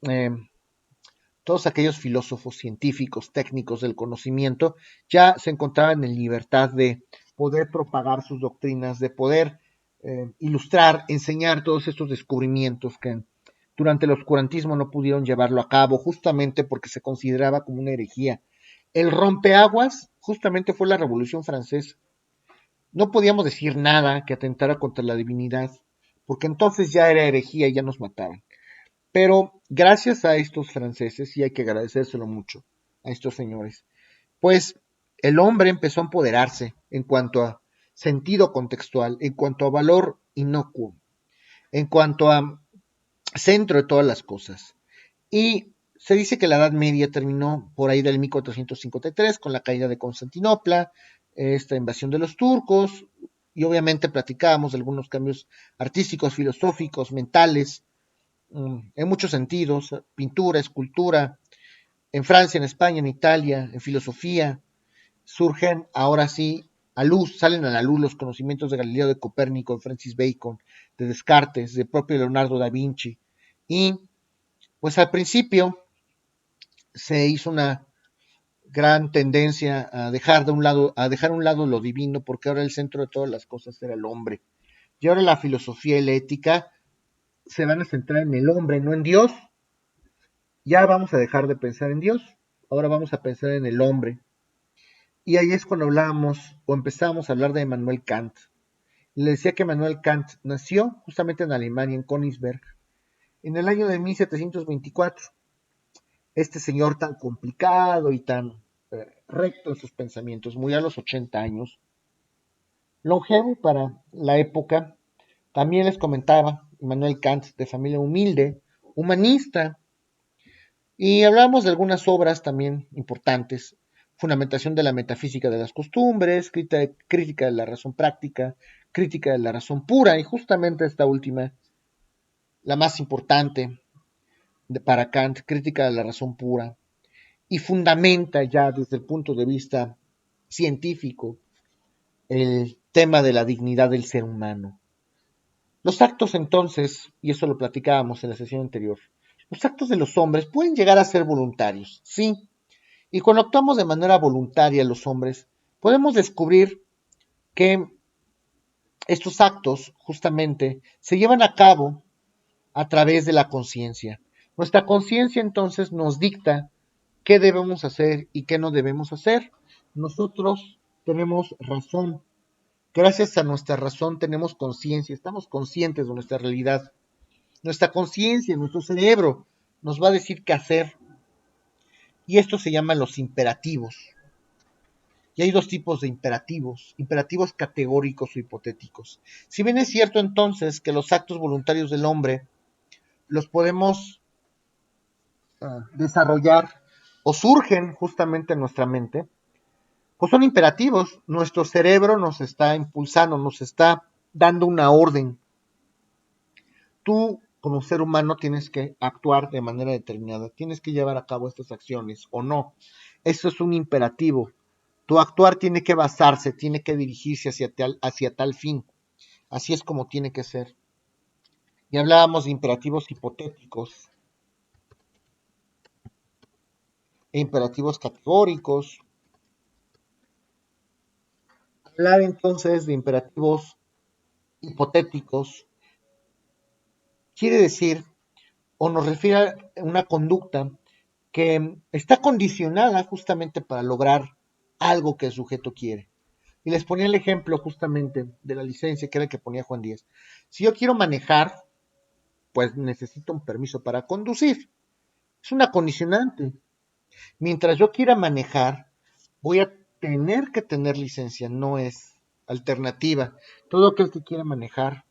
eh, todos aquellos filósofos científicos, técnicos del conocimiento, ya se encontraban en libertad de poder propagar sus doctrinas, de poder ilustrar, enseñar todos estos descubrimientos que durante el oscurantismo no pudieron llevarlo a cabo, justamente porque se consideraba como una herejía. El rompeaguas justamente fue la Revolución Francesa. No podíamos decir nada que atentara contra la divinidad, porque entonces ya era herejía y ya nos mataban. Pero gracias a estos franceses, y hay que agradecérselo mucho a estos señores, pues el hombre empezó a empoderarse en cuanto a sentido contextual, en cuanto a valor inocuo, en cuanto a centro de todas las cosas. Y se dice que la Edad Media terminó por ahí del 1453 con la caída de Constantinopla, esta invasión de los turcos, y obviamente platicábamos de algunos cambios artísticos, filosóficos, mentales, en muchos sentidos, pintura, escultura, en Francia, en España, en Italia, en filosofía, surgen ahora sí salen a la luz los conocimientos de Galileo, de Copérnico, de Francis Bacon, de Descartes, de propio Leonardo da Vinci. Y pues al principio se hizo una gran tendencia a dejar a un lado lo divino, porque ahora el centro de todas las cosas era el hombre. Y ahora la filosofía y la ética se van a centrar en el hombre, no en Dios. Ya vamos a dejar de pensar en Dios, ahora vamos a pensar en el hombre. Y ahí es cuando hablábamos o empezamos a hablar de Immanuel Kant. Le decía que Immanuel Kant nació justamente en Alemania, en Königsberg, en el año de 1724. Este señor tan complicado y tan recto en sus pensamientos, murió a los 80 años, longevo para la época. También les comentaba, Immanuel Kant, de familia humilde, humanista, y hablamos de algunas obras también importantes: Fundamentación de la metafísica de las costumbres, Crítica de la razón práctica, Crítica de la razón pura, y justamente esta última, la más importante para Kant, Crítica de la razón pura, y fundamenta ya desde el punto de vista científico el tema de la dignidad del ser humano. Los actos entonces, y eso lo platicábamos en la sesión anterior, los actos de los hombres pueden llegar a ser voluntarios, sí, y cuando actuamos de manera voluntaria los hombres, podemos descubrir que estos actos justamente se llevan a cabo a través de la conciencia. Nuestra conciencia entonces nos dicta qué debemos hacer y qué no debemos hacer. Nosotros tenemos razón. Gracias a nuestra razón tenemos conciencia, estamos conscientes de nuestra realidad. Nuestra conciencia, nuestro cerebro nos va a decir qué hacer. Y esto se llaman los imperativos. Y hay dos tipos de imperativos categóricos o hipotéticos. Si bien es cierto entonces que los actos voluntarios del hombre los podemos desarrollar o surgen justamente en nuestra mente, pues son imperativos. Nuestro cerebro nos está impulsando, nos está dando una orden. Tú, como ser humano, tienes que actuar de manera determinada, tienes que llevar a cabo estas acciones o no. Eso es un imperativo. Tu actuar tiene que basarse, tiene que dirigirse hacia tal fin. Así es como tiene que ser. Y hablábamos de imperativos hipotéticos. e imperativos categóricos. Hablar entonces de imperativos hipotéticos quiere decir o nos refiere a una conducta que está condicionada justamente para lograr algo que el sujeto quiere. Y les ponía el ejemplo justamente de la licencia, que era el que ponía Juan Díaz. Si yo quiero manejar, pues necesito un permiso para conducir. Es una condicionante. Mientras yo quiera manejar, voy a tener que tener licencia, no es alternativa. Todo aquel que quiera manejar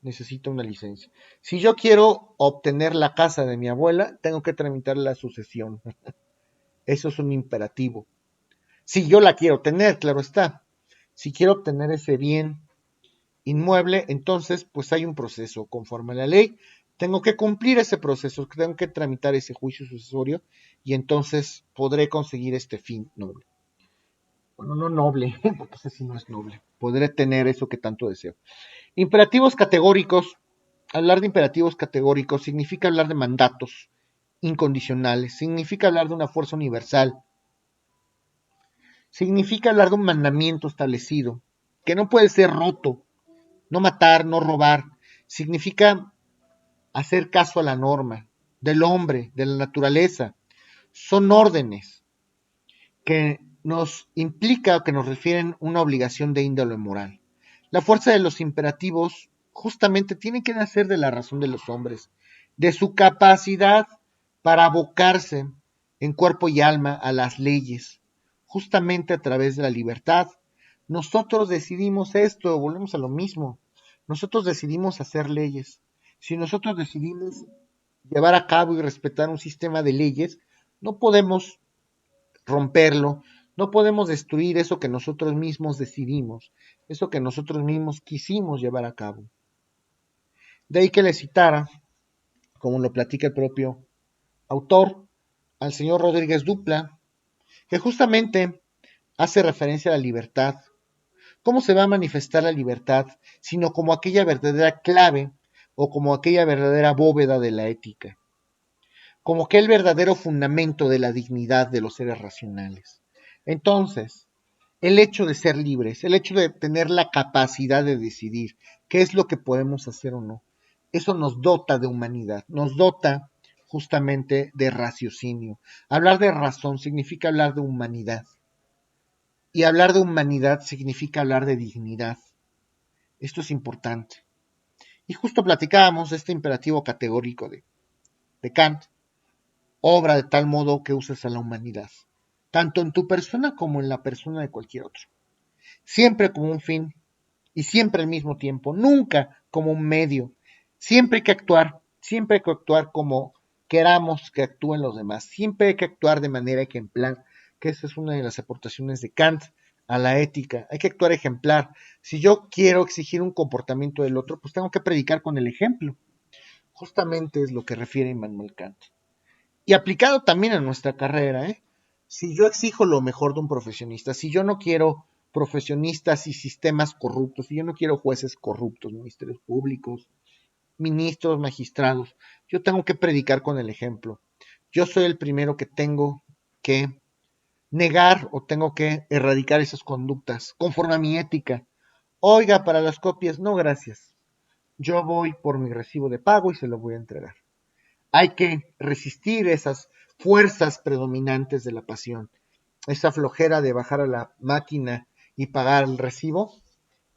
necesita una licencia. Si yo quiero obtener la casa de mi abuela, tengo que tramitar la sucesión. Eso es un imperativo. Si yo la quiero tener, claro está. Si quiero obtener ese bien inmueble, entonces pues hay un proceso conforme a la ley. Tengo que cumplir ese proceso, tengo que tramitar ese juicio sucesorio y entonces podré conseguir este fin noble. Bueno, no noble, porque ese sí no es noble. Podré tener eso que tanto deseo. Imperativos categóricos. Hablar de imperativos categóricos significa hablar de mandatos incondicionales, significa hablar de una fuerza universal, significa hablar de un mandamiento establecido, que no puede ser roto, no matar, no robar, significa hacer caso a la norma del hombre, de la naturaleza. Son órdenes que nos implica o que nos refieren una obligación de índole moral. La fuerza de los imperativos justamente tiene que nacer de la razón de los hombres, de su capacidad para abocarse en cuerpo y alma a las leyes, justamente a través de la libertad. Nosotros decidimos esto, volvemos a lo mismo. Nosotros decidimos hacer leyes. Si nosotros decidimos llevar a cabo y respetar un sistema de leyes, no podemos romperlo, no podemos destruir eso que nosotros mismos decidimos, eso que nosotros mismos quisimos llevar a cabo. De ahí que le citara, como lo platica el propio autor, al señor Rodríguez Dupla, que justamente hace referencia a la libertad. ¿Cómo se va a manifestar la libertad sino como aquella verdadera clave o como aquella verdadera bóveda de la ética? Como que el verdadero fundamento de la dignidad de los seres racionales. Entonces, el hecho de ser libres, el hecho de tener la capacidad de decidir qué es lo que podemos hacer o no, eso nos dota de humanidad, nos dota justamente de raciocinio. Hablar de razón significa hablar de humanidad. Y hablar de humanidad significa hablar de dignidad. Esto es importante. Y justo platicábamos de este imperativo categórico de Kant, obra de tal modo que uses a la humanidad, tanto en tu persona como en la persona de cualquier otro. Siempre como un fin y siempre al mismo tiempo, nunca como un medio. Siempre hay que actuar como queramos que actúen los demás, siempre hay que actuar de manera ejemplar, que esa es una de las aportaciones de Kant a la ética, hay que actuar ejemplar. Si yo quiero exigir un comportamiento del otro, pues tengo que predicar con el ejemplo. Justamente es lo que refiere Immanuel Kant. Y aplicado también a nuestra carrera, ¿eh? Si yo exijo lo mejor de un profesionista, si yo no quiero profesionistas y sistemas corruptos, si yo no quiero jueces corruptos, ministerios públicos, ministros, magistrados, yo tengo que predicar con el ejemplo. Yo soy el primero que tengo que negar o tengo que erradicar esas conductas conforme a mi ética. Oiga, para las copias, no gracias. Yo voy por mi recibo de pago y se lo voy a entregar. Hay que resistir esas fuerzas predominantes de la pasión, esa flojera de bajar a la máquina y pagar el recibo.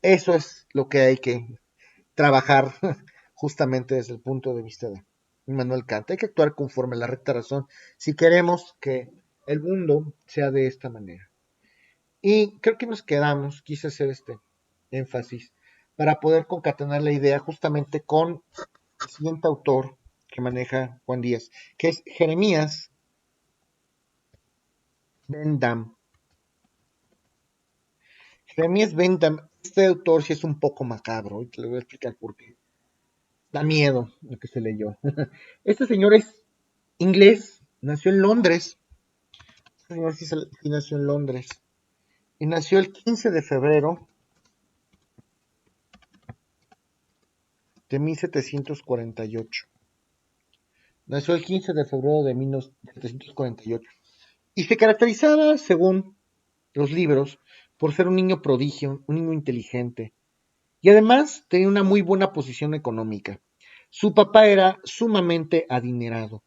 Eso es lo que hay que trabajar justamente desde el punto de vista de Immanuel Kant. Hay que actuar conforme a la recta razón si queremos que el mundo sea de esta manera. Y creo que nos quedamos, quise hacer este énfasis, para poder concatenar la idea justamente con el siguiente autor que maneja Juan Díaz, que es Jeremías Ben Dam. Jeremías Ben Dam, este autor sí es un poco macabro, y te lo voy a explicar por qué. Da miedo lo que se leyó. Este señor es inglés, nació en Londres. Este señor sí nació en Londres. Y nació el 15 de febrero de 1748. Nació el 15 de febrero de 1748. Y se caracterizaba, según los libros, por ser un niño prodigio, un niño inteligente. Y además tenía una muy buena posición económica. Su papá era sumamente adinerado.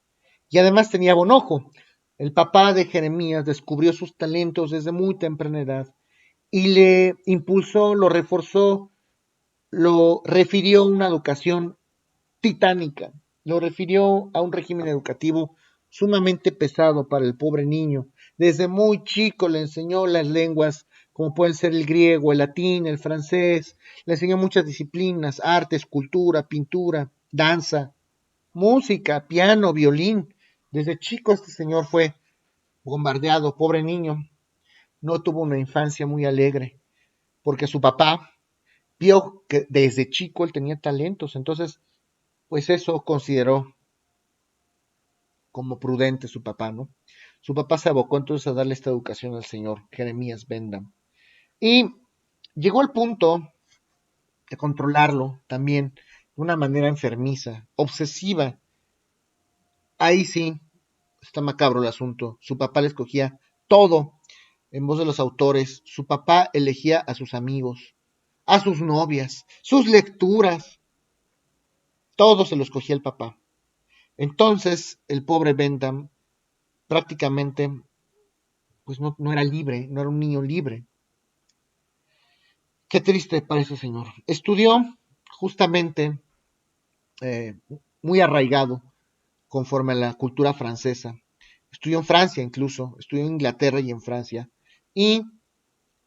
Y además tenía buen ojo. El papá de Jeremías descubrió sus talentos desde muy temprana edad y le impulsó, lo reforzó, lo refirió a una educación titánica, lo refirió a un régimen educativo sumamente pesado para el pobre niño. Desde muy chico le enseñó las lenguas como pueden ser el griego, el latín, el francés, le enseñó muchas disciplinas, arte, escultura, pintura, danza, música, piano, violín. Desde chico este señor fue bombardeado, pobre niño, no tuvo una infancia muy alegre, porque su papá vio que desde chico él tenía talentos, entonces pues eso consideró como prudente su papá, ¿no? Su papá se abocó entonces a darle esta educación al señor Jeremías Bendam. Y llegó al punto de controlarlo también de una manera enfermiza, obsesiva. Ahí sí, está macabro el asunto. Su papá le escogía todo en voz de los autores. Su papá elegía a sus amigos, a sus novias, sus lecturas. Todo se lo escogía el papá. Entonces, el pobre Bendam prácticamente pues no era libre, no era un niño libre. Qué triste para ese señor. Estudió justamente eh, muy arraigado conforme a la cultura francesa. Estudió en Francia incluso, estudió en Inglaterra y en Francia, y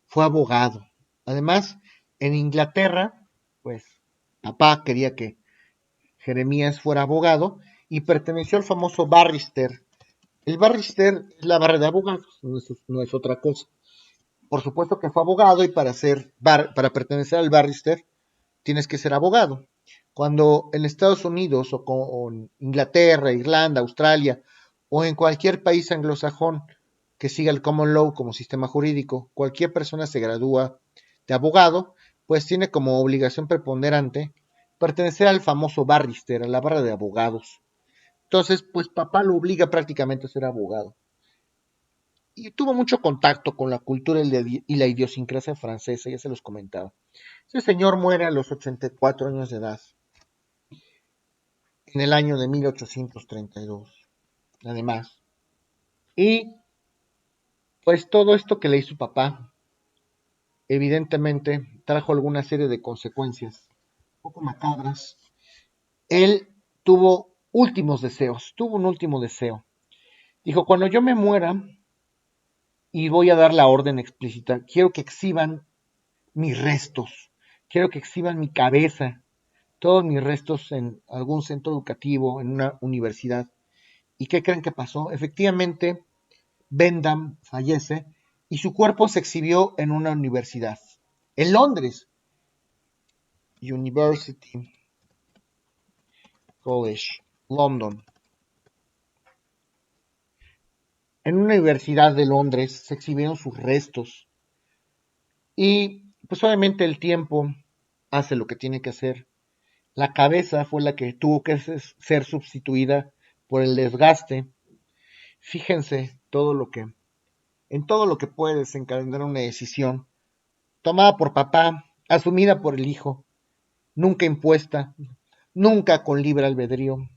fue abogado. Además, en Inglaterra, pues papá quería que Jeremías fuera abogado y perteneció al famoso barrister. El barrister es la barra de abogados, no es otra cosa. Por supuesto que fue abogado y para pertenecer al barrister tienes que ser abogado. Cuando en Estados Unidos o en Inglaterra, Irlanda, Australia o en cualquier país anglosajón que siga el common law como sistema jurídico, cualquier persona se gradúa de abogado, pues tiene como obligación preponderante pertenecer al famoso barrister, a la barra de abogados. Entonces, pues papá lo obliga prácticamente a ser abogado. Y tuvo mucho contacto con la cultura y la idiosincrasia francesa, ya se los comentaba. Ese señor muere a los 84 años de edad, en el año de 1832, además. Y pues todo esto que le hizo su papá, evidentemente trajo alguna serie de consecuencias un poco macabras. Él tuvo un último deseo. Dijo, cuando yo me muera y voy a dar la orden explícita, quiero que exhiban mis restos, quiero que exhiban mi cabeza, todos mis restos en algún centro educativo, en una universidad. ¿Y qué creen que pasó? Efectivamente, Bendam fallece y su cuerpo se exhibió en una universidad, en Londres, University College, London. En una universidad de Londres se exhibieron sus restos y pues obviamente el tiempo hace lo que tiene que hacer. La cabeza fue la que tuvo que ser sustituida por el desgaste. Fíjense en todo lo que puede desencadenar una decisión tomada por papá, asumida por el hijo, nunca impuesta, nunca con libre albedrío.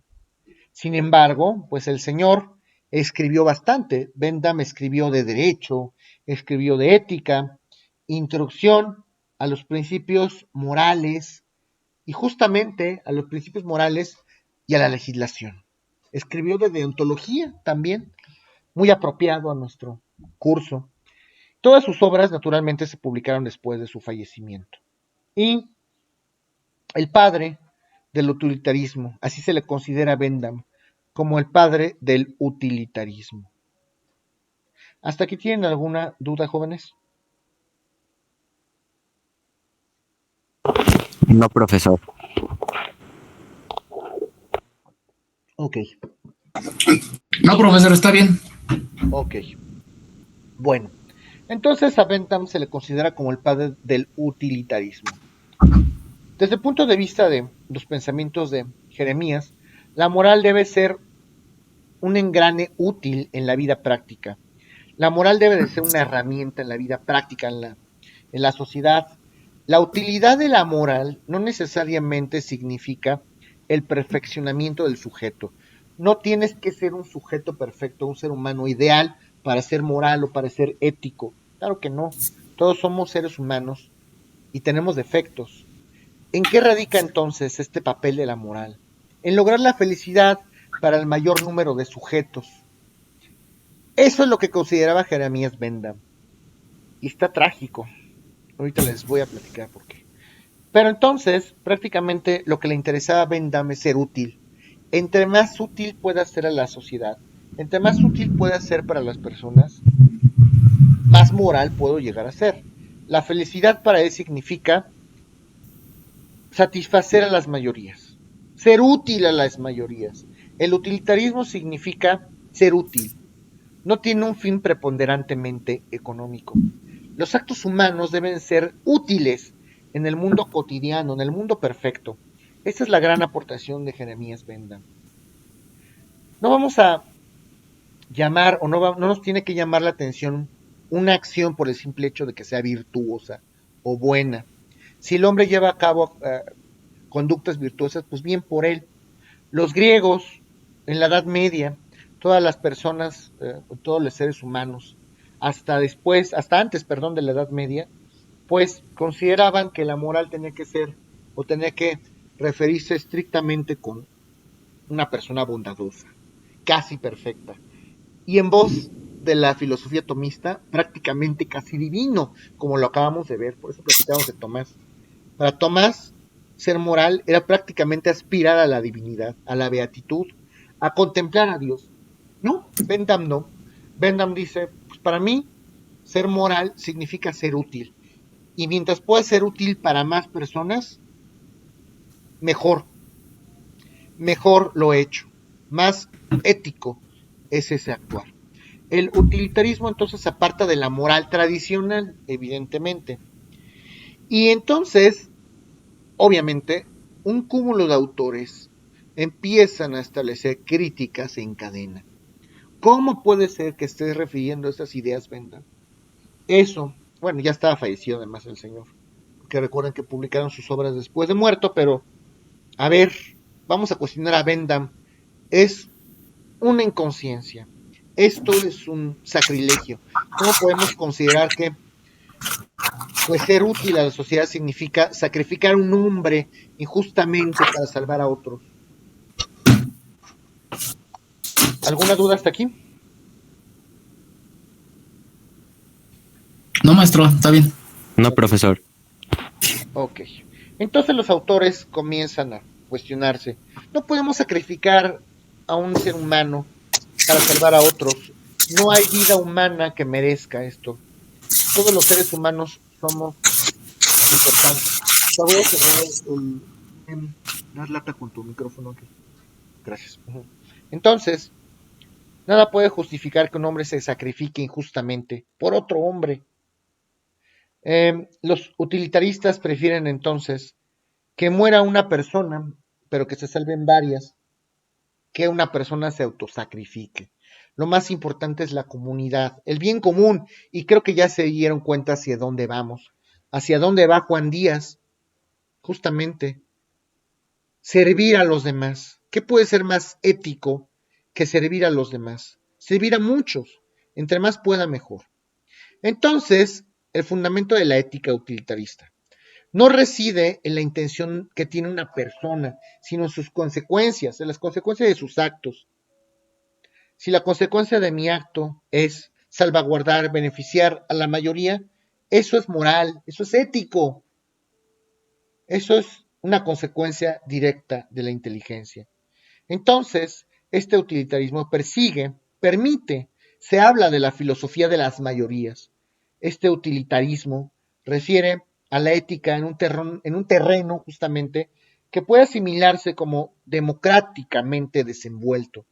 Sin embargo, pues el señor escribió bastante. Bendam escribió de derecho, escribió de ética, introducción a los principios morales y justamente a los principios morales y a la legislación. Escribió de deontología también, muy apropiado a nuestro curso. Todas sus obras naturalmente se publicaron después de su fallecimiento. Y el padre del utilitarismo, así se le considera a Bendam, como el padre del utilitarismo. ¿Hasta aquí tienen alguna duda, jóvenes? No, profesor. Ok, No, profesor, está bien. ok. Bueno, entonces a Bentham se le considera como el padre del utilitarismo. Desde el punto de vista de los pensamientos de Jeremías, la moral debe ser un engrane útil en la vida práctica. La moral debe de ser una herramienta en la vida práctica, en la sociedad. La utilidad de la moral no necesariamente significa el perfeccionamiento del sujeto. No tienes que ser un sujeto perfecto, un ser humano ideal para ser moral o para ser ético. Claro que no. Todos somos seres humanos y tenemos defectos. ¿En qué radica entonces este papel de la moral? En lograr la felicidad para el mayor número de sujetos. Eso es lo que consideraba Jeremías Bendam. Y está trágico. Ahorita les voy a platicar por qué. Pero entonces, prácticamente lo que le interesaba a Bendam es ser útil. Entre más útil pueda ser a la sociedad, entre más útil pueda ser para las personas, más moral puedo llegar a ser. La felicidad para él significa satisfacer a las mayorías, ser útil a las mayorías. El utilitarismo significa ser útil. No tiene un fin preponderantemente económico. Los actos humanos deben ser útiles en el mundo cotidiano, en el mundo perfecto. Esa es la gran aportación de Jeremías Bendam. No vamos a llamar o no nos tiene que llamar la atención una acción por el simple hecho de que sea virtuosa o buena. Si el hombre lleva a cabo conductas virtuosas, pues bien por él. Los griegos en la Edad Media, todas las personas, todos los seres humanos, hasta después, hasta antes, perdón, de la Edad Media, pues consideraban que la moral tenía que ser o tenía que referirse estrictamente con una persona bondadosa, casi perfecta. Y en voz de la filosofía tomista, prácticamente casi divino, como lo acabamos de ver, por eso platicamos de Tomás. Para Tomás, ser moral era prácticamente aspirar a la divinidad, a la beatitud, a contemplar a Dios. No, Bendam no. Bendam dice, pues para mí, ser moral significa ser útil. Y mientras pueda ser útil para más personas, mejor. Mejor lo he hecho. Más ético es ese actuar. El utilitarismo entonces aparta de la moral tradicional, evidentemente. Y entonces, obviamente, un cúmulo de autores empiezan a establecer críticas en cadena. ¿Cómo puede ser que estés refiriendo a esas ideas, Benda? Eso, bueno, ya estaba fallecido además el señor, que recuerden que publicaron sus obras después de muerto, pero a ver, vamos a cuestionar a Bendam. Es una inconsciencia. Esto es un sacrilegio. ¿Cómo podemos considerar que pues ser útil a la sociedad significa sacrificar un hombre injustamente para salvar a otros? ¿Alguna duda hasta aquí? No, maestro, está bien. No, profesor. Ok. Entonces los autores comienzan a cuestionarse. No podemos sacrificar a un ser humano para salvar a otros. No hay vida humana que merezca esto. Todos los seres humanos somos importantes. Te voy a cerrar dar lata con tu micrófono aquí. Gracias. Entonces, nada puede justificar que un hombre se sacrifique injustamente por otro hombre. Los utilitaristas prefieren entonces que muera una persona, pero que se salven varias, que una persona se autosacrifique. Lo más importante es la comunidad, el bien común, y creo que ya se dieron cuenta hacia dónde vamos, hacia dónde va Juan Díaz, justamente, servir a los demás. ¿Qué puede ser más ético que servir a los demás? Servir a muchos, entre más pueda mejor. Entonces, el fundamento de la ética utilitarista no reside en la intención que tiene una persona, sino en sus consecuencias, en las consecuencias de sus actos. Si la consecuencia de mi acto es salvaguardar, beneficiar a la mayoría, eso es moral, eso es ético, eso es una consecuencia directa de la inteligencia. Entonces, este utilitarismo permite, se habla de la filosofía de las mayorías. Este utilitarismo refiere a la ética en un terreno justamente que puede asimilarse como democráticamente desenvuelto.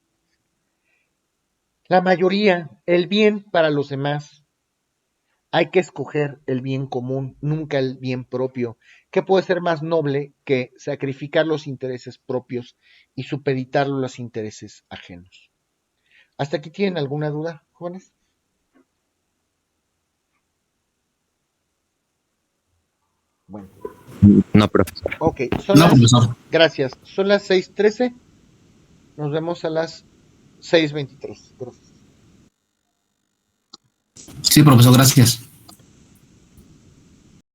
La mayoría, el bien para los demás. Hay que escoger el bien común, nunca el bien propio. ¿Qué puede ser más noble que sacrificar los intereses propios y supeditarlo a los intereses ajenos? ¿Hasta aquí tienen alguna duda, jóvenes? Bueno, No, profesor. ok, No, profesor. gracias. Son las 6:13. Nos vemos a las 6:23. Gracias. Sí, profesor, gracias.